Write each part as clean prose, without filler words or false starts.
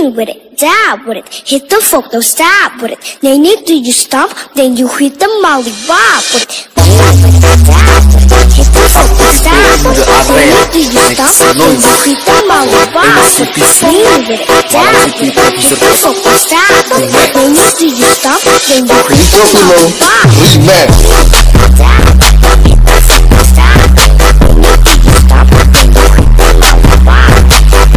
Lean with it, dab with it, hit the folk, don't stop with it. Then do you stomp, then you hit the molly bob with it. Lean with it, dab with it, hit the folk, don't stop with it. Then do you stomp, then you hit the molly bob with it. Lean with it, dab with it, hit the folk, don't stop with it. Then do you stomp, then you hit the molly bob with it. Dab, hit the folk, don't stop with it. Then do you stomp, then you hit the molly bob with it.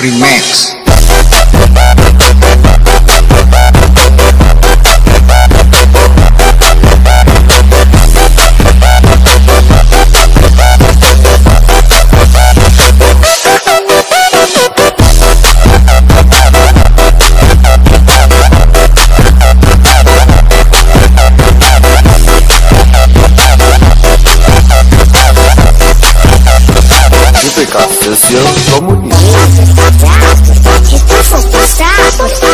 Remix. Sesión comunista.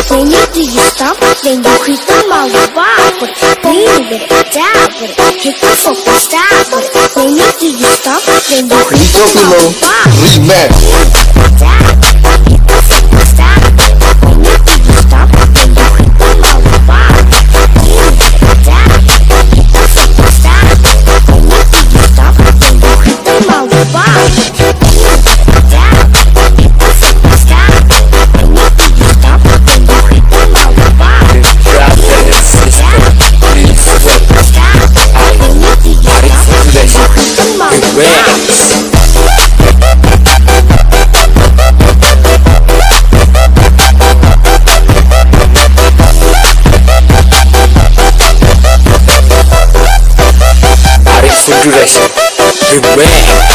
Then do you stomp, then you hit the molly bob with it. Lean with it, dab with it, hit the folk, don't stop with it. Then do you stomp, then you hit the molly bob with it. Lean with it, dab with it, hit the folk, don't stop with it. Then do you stomp, then you hit the molly bob with it. Lean with it, dab with it, hit the folk, don't stop with it. Then do you stomp, then you hit the molly bob with it. Duration. Remix.